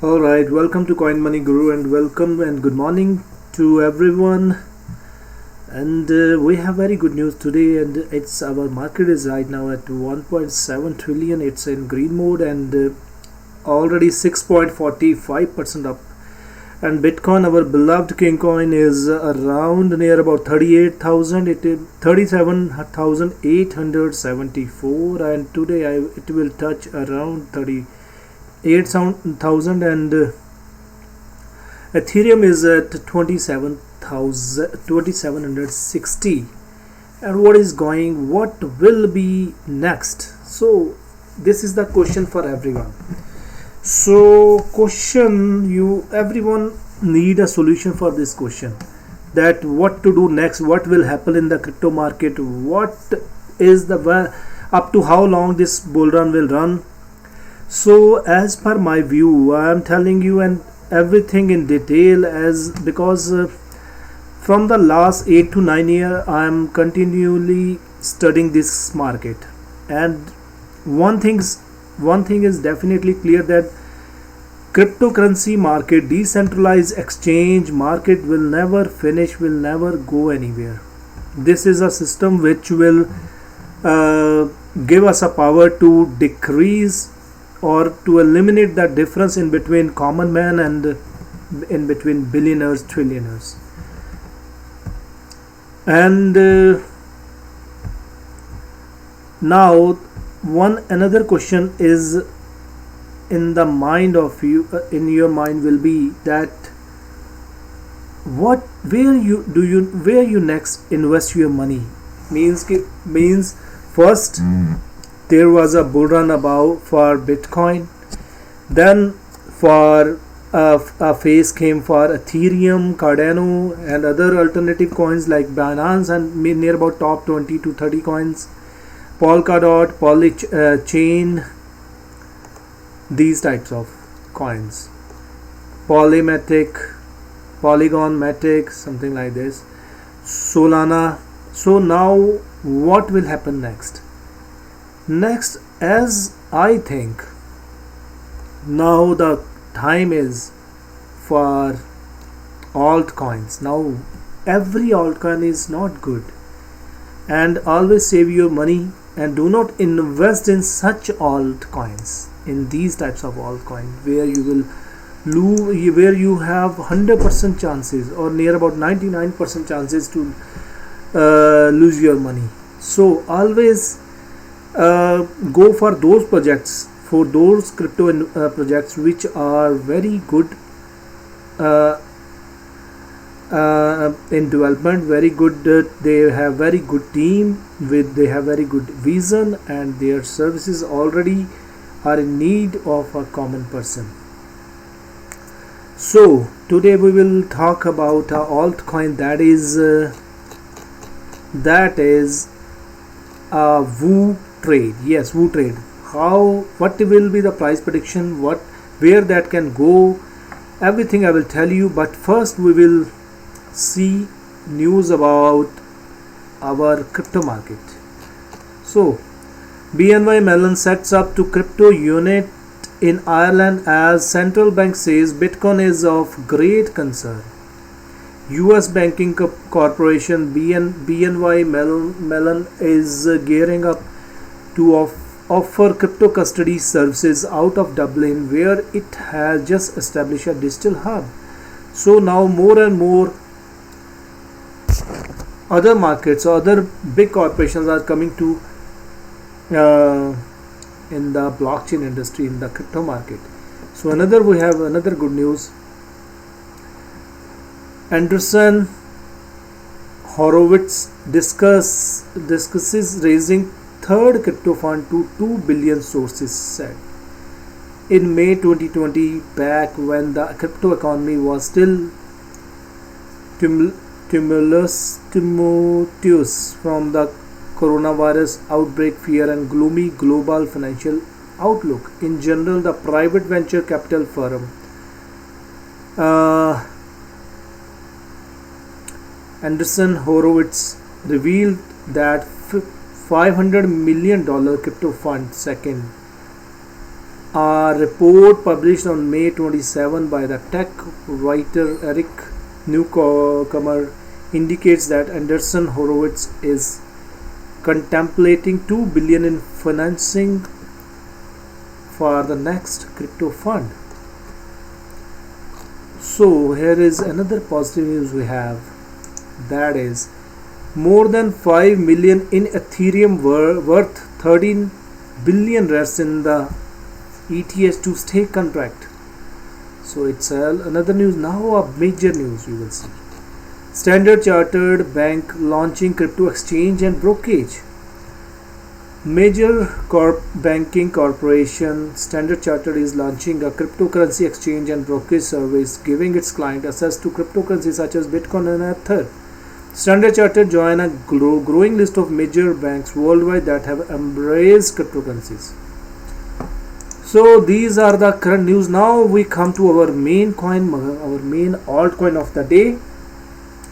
All right, welcome to Coin Money Guru and welcome and good morning to everyone. And we have very good news today, and it's our market is right now at 1.7 trillion. It's in green mode and already 6.45% up. And Bitcoin, our beloved King Coin, is around near about 38,000. It is 37,874, and today it will touch around 38,000, and Ethereum is at 27,760. And what will be next? So this is the question for everyone. So everyone need a solution for this question, that what to do next, what will happen in the crypto market, what is the up to how long this bull run will run. So as per my view, I am telling you and everything in detail, as because from the last 8 to 9 years I am continually studying this market, and one thing is definitely clear, that cryptocurrency market, decentralized exchange market will never finish, will never go anywhere. This is a system which will give us a power to decrease or to eliminate the difference in between common man and in between billionaires, trillionaires. And now another question is in the mind of you, in your mind will be that where you next invest your money. Means first there was a bull run above for Bitcoin, then for a phase came for Ethereum, Cardano, and other alternative coins like Binance, and near about top 20 to 30 coins, Polkadot, Polychain, these types of coins, Polymatic, Polygon Matic, something like this, Solana. So now what will happen next? Next, as I think, now the time is for altcoins. Now every altcoin is not good, and always save your money and do not invest in such altcoins, in these types of altcoin where you will lose, where you have 100% chances or near about 99% chances to lose your money. So always go for those projects, for those crypto projects which are very good in development, very good, they have very good team, they have very good vision, and their services already are in need of a common person. So today we will talk about a altcoin that is Wu Trade. Yes, Wu Trade. What will be the price prediction, where that can go, everything I will tell you. But first we will see news about our crypto market. So BNY Mellon sets up to crypto unit in Ireland as central bank says Bitcoin is of great concern. US banking corporation BNY Mellon is gearing up to offer crypto custody services out of Dublin, where it has just established a digital hub. So now more and more other markets, other big corporations are coming to in the blockchain industry, in the crypto market. So we have another good news. Andreessen Horowitz discusses raising third crypto fund to 2 billion, sources said. In May 2020, back when the crypto economy was still tumultuous from the coronavirus outbreak, fear, and gloomy global financial outlook. In general, the private venture capital firm Andreessen Horowitz revealed that $500 million crypto fund second A report published on May 27 by the tech writer Eric Newcomer indicates that Andreessen Horowitz is contemplating $2 billion in financing for the next crypto fund. So here is another positive news we have, that is more than 5 million in Ethereum worth 13 billion rests in the ETH2 stake contract. So it's another news. Now a major news you will see. Standard Chartered Bank launching crypto exchange and brokerage. Major banking corporation Standard Chartered is launching a cryptocurrency exchange and brokerage service, giving its client access to cryptocurrencies such as Bitcoin and Ether. Standard Chartered join a growing list of major banks worldwide that have embraced cryptocurrencies. So these are the current news. Now we come to our main coin, our main altcoin of the day,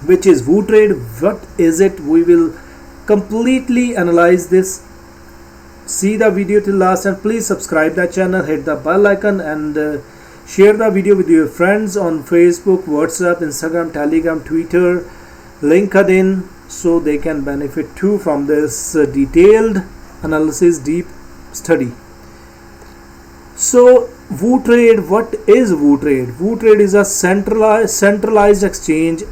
which is VooTrade. What is it? We will completely analyze this. See the video till last and please subscribe the channel, hit the bell icon and share the video with your friends on Facebook, WhatsApp, Instagram, Telegram, Twitter, LinkedIn, so they can benefit too from this detailed analysis, deep study. So VooTrade, what is VooTrade? VooTrade is a centralized exchange,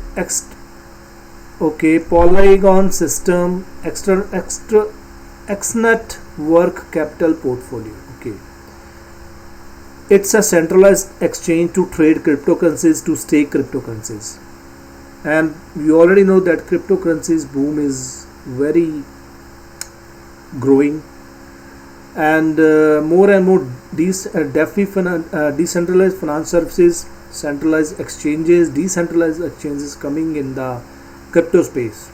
Polygon system, XNet work capital portfolio. It's a centralized exchange to trade cryptocurrencies, to stake cryptocurrencies. And you already know that cryptocurrencies boom is very growing, and more and more decentralized finance services, centralized exchanges, decentralized exchanges coming in the crypto space.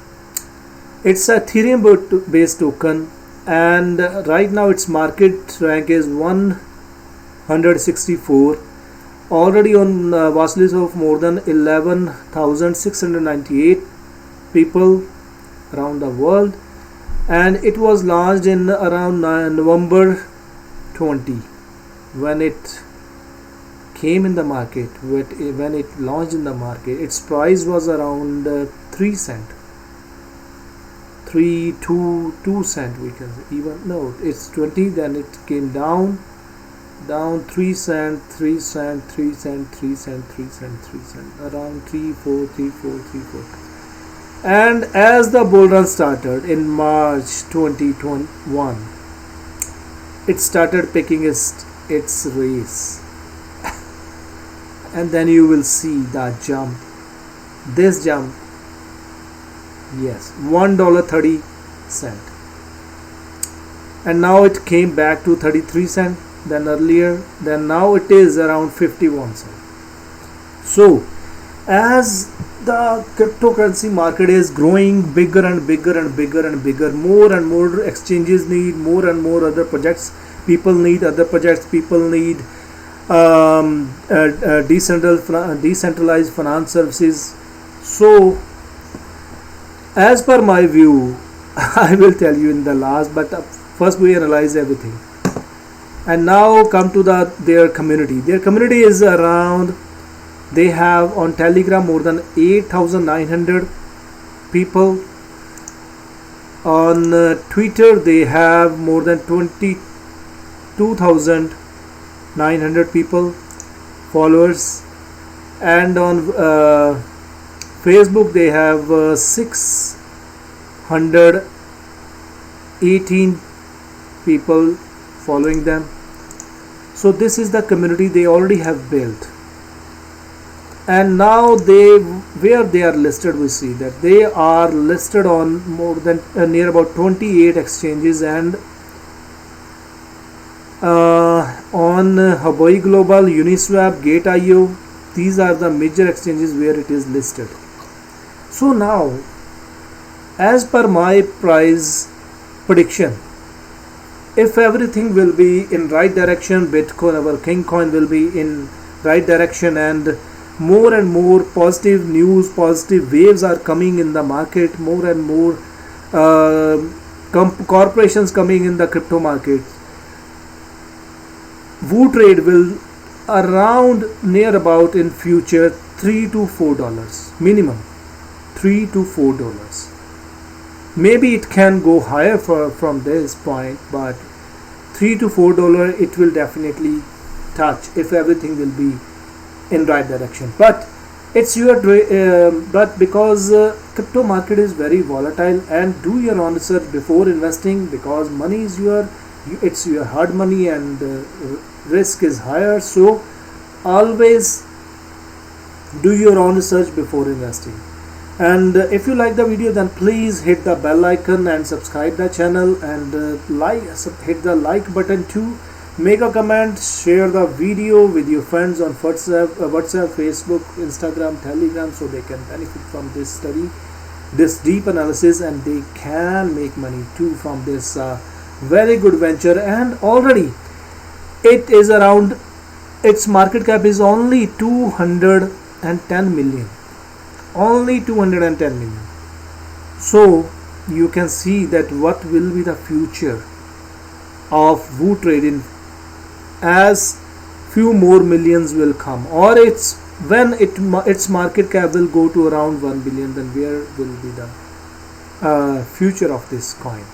It's a Ethereum based token, and right now its market rank is 164, already on watch list of more than 11,698 people around the world, and it was launched in around November 20 when it came in the market. When it launched in the market, its price was around 3 cent, 2 cent, we can say. Even no, it's 20, then it came down 3 cent, 3 cent, 3 cent, 3 cent, 3 cent, 3 cent, around 3 4 3 4 3 4. And as the bull run started in March 2021, it started picking its race. And then you will see the jump, this jump, yes, $1.30, and now it came back to 33 cents, then earlier, then now it is around 51 cents. So as the cryptocurrency market is growing bigger and bigger and bigger and bigger, more and more exchanges need more and more other projects, people need other projects, people need decentralized finance services. So as per my view, I will tell you in the last, but first we analyze everything. And now come to their community. Their community is around, they have on Telegram more than 8,900 people. On Twitter they have more than 22,900 people, followers, and on Facebook they have 618 people following them. So this is the community they already have built. And now where they are listed, we see that they are listed on more than near about 28 exchanges, and on Huobi Global, Uniswap, Gate.io, these are the major exchanges where it is listed. So now, as per my price prediction, if everything will be in right direction, Bitcoin, our king coin, will be in right direction, and more positive news, positive waves are coming in the market, more and more corporations coming in the crypto market. Wu trade will around near about in future $3 to $4 minimum, $3 to $4. Maybe it can go higher from this point, but $3 to $4 it will definitely touch if everything will be in right direction. But it's your but because crypto market is very volatile, and do your own research before investing, because money is it's your hard money, and risk is higher. So always do your own research before investing. And if you like the video, then please hit the bell icon and subscribe the channel, and hit the like button too. Make a comment, share the video with your friends on WhatsApp, Facebook, Instagram, Telegram, so they can benefit from this study, this deep analysis, and they can make money too from this very good venture. And already it is around, its market cap is only 210 million, only 210 million. So you can see that what will be the future of Wu Trade, as few more millions will come, or when its market cap will go to around 1 billion, then where will be the future of this coin.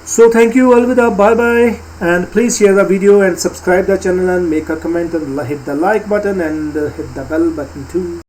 So thank you, alvida, bye bye, and please share the video and subscribe the channel and make a comment and hit the like button and hit the bell button too.